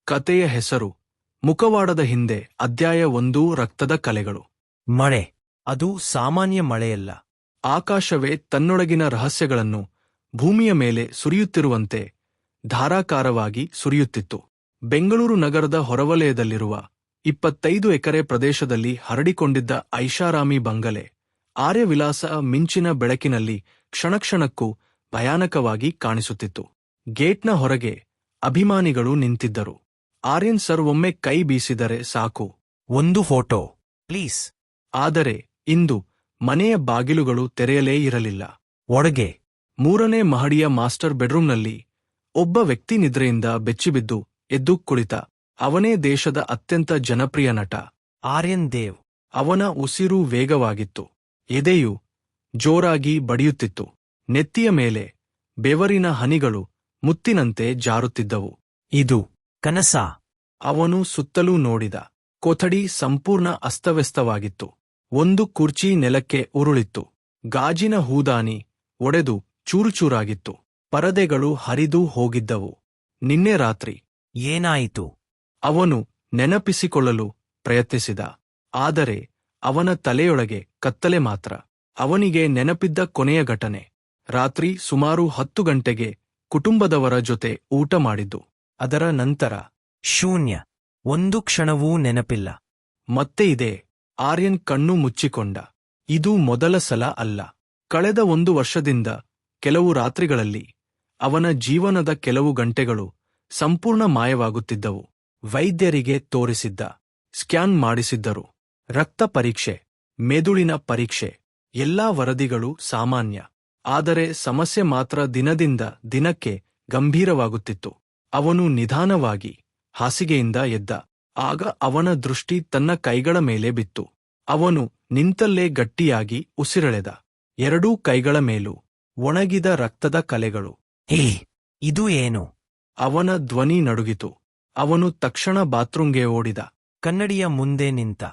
ಕತೆಯ ಹೆಸರು ಮುಖವಾಡದ ಹಿಂದೆ ಅಧ್ಯಾಯ 1 ರಕ್ತದ ಕಲೆಗಳು. ಮಳೆ. ಅದು ಸಾಮಾನ್ಯ ಮಳೆಯಲ್ಲ. ಆಕಾಶವೇ ತನ್ನೊಳಗಿನ ರಹಸ್ಯಗಳನ್ನು ಭೂಮಿಯ ಮೇಲೆ ಸುರಿಯುತ್ತಿರುವಂತೆ ಧಾರಾಕಾರವಾಗಿ ಸುರಿಯುತ್ತಿತ್ತು. ಬೆಂಗಳೂರು ನಗರದ ಹೊರವಲಯದಲ್ಲಿರುವ 25 ಎಕರೆ ಪ್ರದೇಶದಲ್ಲಿ ಹರಡಿಕೊಂಡಿದ್ದ ಐಷಾರಾಮಿ ಬಂಗಲೆ ಆರ್ಯವಿಲಾಸ ಮಿಂಚಿನ ಬೆಳಕಿನಲ್ಲಿ ಕ್ಷಣಕ್ಷಣಕ್ಕೂ ಭಯಾನಕವಾಗಿ ಕಾಣಿಸುತ್ತಿತ್ತು. ಗೇಟ್ನ ಹೊರಗೆ ಅಭಿಮಾನಿಗಳು ನಿಂತಿದ್ದರು. ಆರ್ಯನ್ ಸರ್ ಒಮ್ಮೆ ಕೈ ಬೀಸಿದರೆ ಸಾಕು, ಒಂದು ಫೋಟೋ ಪ್ಲೀಸ್. ಆದರೆ ಇಂದು ಮನೆಯ ಬಾಗಿಲುಗಳು ತೆರೆಯಲೇ ಇರಲಿಲ್ಲ. ಒಳಗೆ 3ನೇ ಮಹಡಿಯ ಮಾಸ್ಟರ್ ಬೆಡ್ರೂಮ್ನಲ್ಲಿ ಒಬ್ಬ ವ್ಯಕ್ತಿ ನಿದ್ರೆಯಿಂದ ಬೆಚ್ಚಿಬಿದ್ದು ಎದ್ದು ಕುಳಿತ. ಅವನೇ ದೇಶದ ಅತ್ಯಂತ ಜನಪ್ರಿಯ ನಟ ಆರ್ಯನ್ ದೇವ್. ಅವನ ಉಸಿರು ವೇಗವಾಗಿತ್ತು, ಎದೆಯು ಜೋರಾಗಿ ಬಡಿಯುತ್ತಿತ್ತು. ನೆತ್ತಿಯ ಮೇಲೆ ಬೆವರಿನ ಹನಿಗಳು ಮುತ್ತಿನಂತೆ ಜಾರುತ್ತಿದ್ದವು. ಇದು ಕನಸಾ? ಅವನು ಸುತ್ತಲೂ ನೋಡಿದ. ಕೊಠಡಿ ಸಂಪೂರ್ಣ ಅಸ್ತವ್ಯಸ್ತವಾಗಿತ್ತು. ಒಂದು ಕುರ್ಚಿ ನೆಲಕ್ಕೆ ಉರುಳಿತ್ತು. ಗಾಜಿನ ಹೂದಾನಿ ಒಡೆದು ಚೂರುಚೂರಾಗಿತ್ತು. ಪರದೆಗಳು ಹರಿದು ಹೋಗಿದ್ದವು. ನಿನ್ನೆ ರಾತ್ರಿ ಏನಾಯಿತು? ಅವನು ನೆನಪಿಸಿಕೊಳ್ಳಲು ಪ್ರಯತ್ನಿಸಿದ. ಆದರೆ ಅವನ ತಲೆಯೊಳಗೆ ಕತ್ತಲೆ ಮಾತ್ರ. ಅವನಿಗೆ ನೆನಪಿದ್ದ ಕೊನೆಯ ಘಟನೆ ರಾತ್ರಿ ಸುಮಾರು 10 ಗಂಟೆಗೆ ಕುಟುಂಬದವರ ಜೊತೆ ಊಟ ಮಾಡಿದ್ದು. ಅದರ ನಂತರ ಶೂನ್ಯ. ಒಂದು ಕ್ಷಣವೂ ನೆನಪಿಲ್ಲ. ಮತ್ತೆ ಇದೆ. ಆರ್ಯನ್ ಕಣ್ಣು ಮುಚ್ಚಿಕೊಂಡ. ಇದು ಮೊದಲ ಸಲ ಅಲ್ಲ. ಕಳೆದ 1 ವರ್ಷದಿಂದ ಕೆಲವು ರಾತ್ರಿಗಳಲ್ಲಿ ಅವನ ಜೀವನದ ಕೆಲವು ಗಂಟೆಗಳು ಸಂಪೂರ್ಣ ಮಾಯವಾಗುತ್ತಿದ್ದವು. ವೈದ್ಯರಿಗೆ ತೋರಿಸಿದ್ದ, ಸ್ಕ್ಯಾನ್ ಮಾಡಿಸಿದ್ದರು. ರಕ್ತ ಪರೀಕ್ಷೆ, ಮೆದುಳಿನ ಪರೀಕ್ಷೆ, ಎಲ್ಲಾ ವರದಿಗಳು ಸಾಮಾನ್ಯ. ಆದರೆ ಸಮಸ್ಯೆ ಮಾತ್ರ ದಿನದಿಂದ ದಿನಕ್ಕೆ ಗಂಭೀರವಾಗುತ್ತಿತ್ತು. ಅವನು ನಿಧಾನವಾಗಿ ಹಾಸಿಗೆಯಿಂದ ಎದ್ದ. ಆಗ ಅವನ ದೃಷ್ಟಿ ತನ್ನ ಕೈಗಳ ಮೇಲೆ ಬಿತ್ತು. ಅವನು ನಿಂತಲ್ಲೇ ಗಟ್ಟಿಯಾಗಿ ಉಸಿರೆಳೆದ. 2 ಕೈಗಳ ಮೇಲೂ ಒಣಗಿದ ರಕ್ತದ ಕಲೆಗಳು. ಹೇ, ಇದು ಏನು? ಅವನ ಧ್ವನಿ ನಡುಗಿತು. ಅವನು ತಕ್ಷಣ ಬಾತ್ರೂಂಗೆ ಓಡಿದ. ಕನ್ನಡಿಯ ಮುಂದೆ ನಿಂತ.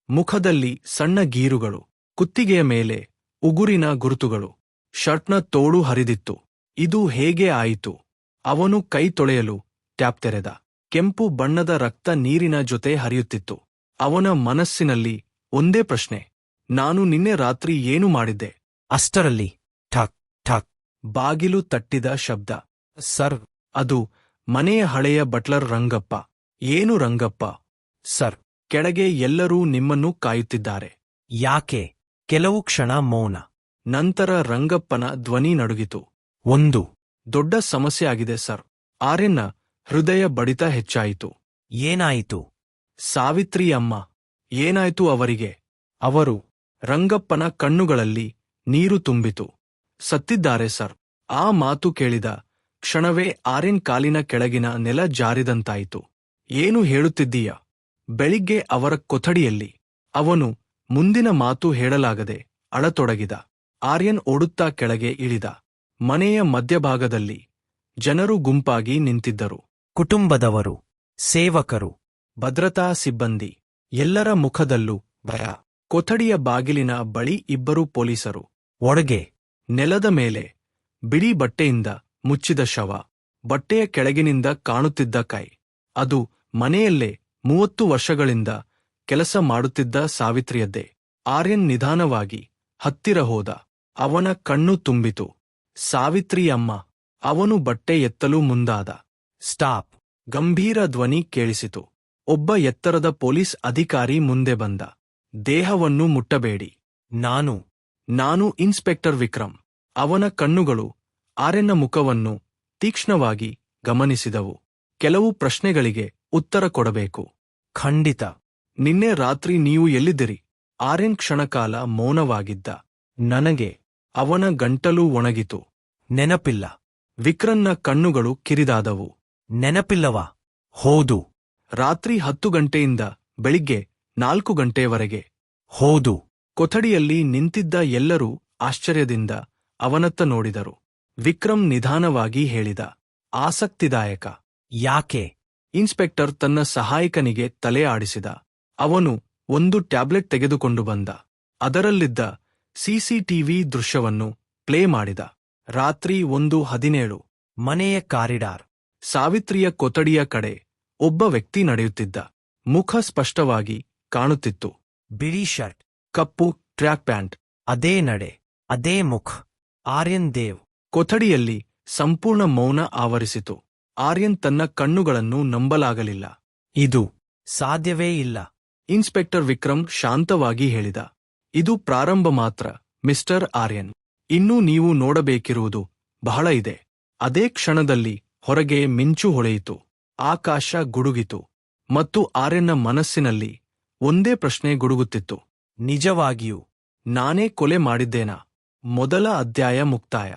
ಮುಖದಲ್ಲಿ ಸಣ್ಣ ಗೀರುಗಳು, ಕುತ್ತಿಗೆಯ ಮೇಲೆ ಉಗುರಿನ ಗುರುತುಗಳು. ಶರ್ಟ್ನ ತೋಳು ಹರಿದಿತ್ತು. ಇದು ಹೇಗೆ ಆಯಿತು? ಅವನು ಕೈ ತೊಳೆಯಲು ಟ್ಯಾಪ್ ತೆರೆದ. ಕೆಂಪು ಬಣ್ಣದ ರಕ್ತ ನೀರಿನ ಜೊತೆ ಹರಿಯುತ್ತಿತ್ತು. ಅವನ ಮನಸ್ಸಿನಲ್ಲಿ ಒಂದೇ ಪ್ರಶ್ನೆ, ನಾನು ನಿನ್ನೆ ರಾತ್ರಿ ಏನು ಮಾಡಿದ್ದೆ? ಅಷ್ಟರಲ್ಲಿ ಠಕ್ ಠಕ್ ಬಾಗಿಲು ತಟ್ಟಿದ ಶಬ್ದ. ಸರ್. ಅದು ಮನೆಯ ಹಳೆಯ ಬಟ್ಲರ್ ರಂಗಪ್ಪ. ಏನು ರಂಗಪ್ಪ? ಸರ್. ಕೆಳಗೆ ಎಲ್ಲರೂ ನಿಮ್ಮನ್ನು ಕಾಯುತ್ತಿದ್ದಾರೆ. ಯಾಕೆ? ಕೆಲವು ಕ್ಷಣ ಮೌನ. ನಂತರ ರಂಗಪ್ಪನ ಧ್ವನಿ ನಡುಗಿತು. ಒಂದು ದೊಡ್ಡ ಸಮಸ್ಯೆ ಆಗಿದೆ ಸರ್. ಆರ್ಯನ್ನ ಹೃದಯ ಬಡಿತ ಹೆಚ್ಚಾಯಿತು. ಏನಾಯಿತು? ಸಾವಿತ್ರಿ ಅಮ್ಮ. ಏನಾಯ್ತು ಅವರಿಗೆ? ಅವರು. ರಂಗಪ್ಪನ ಕಣ್ಣುಗಳಲ್ಲಿ ನೀರು ತುಂಬಿತು. ಸತ್ತಿದ್ದಾರೆ ಸರ್. ಆ ಮಾತು ಕೇಳಿದ ಕ್ಷಣವೇ ಆರ್ಯನ್ ಕಾಲಿನ ಕೆಳಗಿನ ನೆಲ ಜಾರಿದಂತಾಯಿತು. ಏನು ಹೇಳುತ್ತಿದ್ದೀಯ? ಬೆಳಿಗ್ಗೆ ಅವರ ಕೊಠಡಿಯಲ್ಲಿ. ಅವನು ಮುಂದಿನ ಮಾತು ಹೇಳಲಾಗದೆ ಅಳತೊಡಗಿದ. ಆರ್ಯನ್ ಓಡುತ್ತಾ ಕೆಳಗೆ ಇಳಿದ. ಮನೆಯ ಮಧ್ಯಭಾಗದಲ್ಲಿ ಜನರು ಗುಂಪಾಗಿ ನಿಂತಿದ್ದರು. ಕುಟುಂಬದವರು, ಸೇವಕರು, ಭದ್ರತಾ ಸಿಬ್ಬಂದಿ. ಎಲ್ಲರ ಮುಖದಲ್ಲೂ ಭಯ. ಕೊಠಡಿಯ ಬಾಗಿಲಿನ ಬಳಿ 2 ಪೊಲೀಸರು. ಒಳಗೆ ನೆಲದ ಮೇಲೆ ಬಿಳಿ ಬಟ್ಟೆಯಿಂದ ಮುಚ್ಚಿದ ಶವ. ಬಟ್ಟೆಯ ಕೆಳಗಿನಿಂದ ಕಾಣುತ್ತಿದ್ದ ಕೈ. ಅದು ಮನೆಯಲ್ಲೇ 30 ವರ್ಷಗಳಿಂದ ಕೆಲಸ ಮಾಡುತ್ತಿದ್ದ ಸಾವಿತ್ರಿಯದ್ದೇ. ಆರ್ಯನ್ ನಿಧಾನವಾಗಿ ಹತ್ತಿರ ಹೋದ. ಅವನ ಕಣ್ಣು ತುಂಬಿತು. ಸಾವಿತ್ರಿ ಅಮ್ಮ. ಅವನು ಬಟ್ಟೆ ಎತ್ತಲು ಮುಂದಾದ. ಸ್ಟಾಪ್. ಗಂಭೀರ ಧ್ವನಿ ಕೇಳಿಸಿತು. ಒಬ್ಬ ಎತ್ತರದ ಪೊಲೀಸ್ ಅಧಿಕಾರಿ ಮುಂದೆ ಬಂದ. ದೇಹವನ್ನು ಮುಟ್ಟಬೇಡಿ. ನಾನು ಇನ್ಸ್ಪೆಕ್ಟರ್ ವಿಕ್ರಮ್. ಅವನ ಕಣ್ಣುಗಳು ಆರ್ಯನ್ನ ಮುಖವನ್ನು ತೀಕ್ಷ್ಣವಾಗಿ ಗಮನಿಸಿದವು. ಕೆಲವು ಪ್ರಶ್ನೆಗಳಿಗೆ ಉತ್ತರ ಕೊಡಬೇಕು. ಖಂಡಿತ. ನಿನ್ನೆ ರಾತ್ರಿ ನೀವು ಎಲ್ಲಿದ್ದಿರಿ? ಆರ್ಯನ್ ಕ್ಷಣಕಾಲ ಮೌನವಾಗಿದ್ದ. ನನಗೆ. ಅವನ ಗಂಟಲು ಒಣಗಿತು. ನೆನಪಿಲ್ಲ. ವಿಕ್ರನ್ನ ಕಣ್ಣುಗಳು ಕಿರಿದಾದವು. ನೆನಪಿಲ್ಲವಾ? ಹೌದು. ರಾತ್ರಿ 10 ಗಂಟೆಯಿಂದ ಬೆಳಿಗ್ಗೆ 4 ಗಂಟೆಯವರೆಗೆ. ಹೌದು. ಕೊಠಡಿಯಲ್ಲಿ ನಿಂತಿದ್ದ ಎಲ್ಲರೂ ಆಶ್ಚರ್ಯದಿಂದ ಅವನತ್ತ ನೋಡಿದರು. ವಿಕ್ರಮ್ ನಿಧಾನವಾಗಿ ಹೇಳಿದ, ಆಸಕ್ತಿದಾಯಕ. ಯಾಕೆ? ಇನ್ಸ್ಪೆಕ್ಟರ್ ತನ್ನ ಸಹಾಯಕನಿಗೆ ತಲೆ ಆಡಿಸಿದ. ಅವನು ಒಂದು ಟ್ಯಾಬ್ಲೆಟ್ ತೆಗೆದುಕೊಂಡು ಬಂದ. ಅದರಲ್ಲಿದ್ದ ಸಿಸಿಟಿವಿ ದೃಶ್ಯವನ್ನು ಪ್ಲೇ ಮಾಡಿದ. ರಾತ್ರಿ 1:17. ಮನೆಯ ಕಾರಿಡಾರ್. ಸಾವಿತ್ರಿಯ ಕೊಠಡಿಯ ಕಡೆ ಒಬ್ಬ ವ್ಯಕ್ತಿ ನಡೆಯುತ್ತಿದ್ದ. ಮುಖ ಸ್ಪಷ್ಟವಾಗಿ ಕಾಣುತ್ತಿತ್ತು. ಬಿಳಿ ಶರ್ಟ್, ಕಪ್ಪು ಟ್ರ್ಯಾಕ್ ಪ್ಯಾಂಟ್. ಅದೇ ನಡೆ, ಅದೇ ಮುಖ. ಆರ್ಯನ್ ದೇವ್. ಕೊಠಡಿಯಲ್ಲಿ ಸಂಪೂರ್ಣ ಮೌನ ಆವರಿಸಿತು. ಆರ್ಯನ್ ತನ್ನ ಕಣ್ಣುಗಳನ್ನು ನಂಬಲಾಗಲಿಲ್ಲ. ಇದು ಸಾಧ್ಯವೇ ಇಲ್ಲ. ಇನ್ಸ್ಪೆಕ್ಟರ್ ವಿಕ್ರಮ್ ಶಾಂತವಾಗಿ ಹೇಳಿದ. ಇದು ಪ್ರಾರಂಭ ಮಾತ್ರ, ಮಿಸ್ಟರ್ ಆರ್ಯನ್. ಇನ್ನೂ ನೀವು ನೋಡಬೇಕಿರುವುದು ಬಹಳ ಇದೆ. ಅದೇ ಕ್ಷಣದಲ್ಲಿ ಹೊರಗೆ ಮಿಂಚು ಹೊಳೆಯಿತು. ಆಕಾಶ ಗುಡುಗಿತು. ಮತ್ತು ಆರ್ಯನ್ನ ಮನಸ್ಸಿನಲ್ಲಿ ಒಂದೇ ಪ್ರಶ್ನೆ ಗುಡುಗುತ್ತಿತ್ತು. ನಿಜವಾಗಿಯೂ ನಾನೇ ಕೊಲೆ ಮಾಡಿದ್ದೇನಾ? ಮೊದಲ ಅಧ್ಯಾಯ ಮುಕ್ತಾಯ.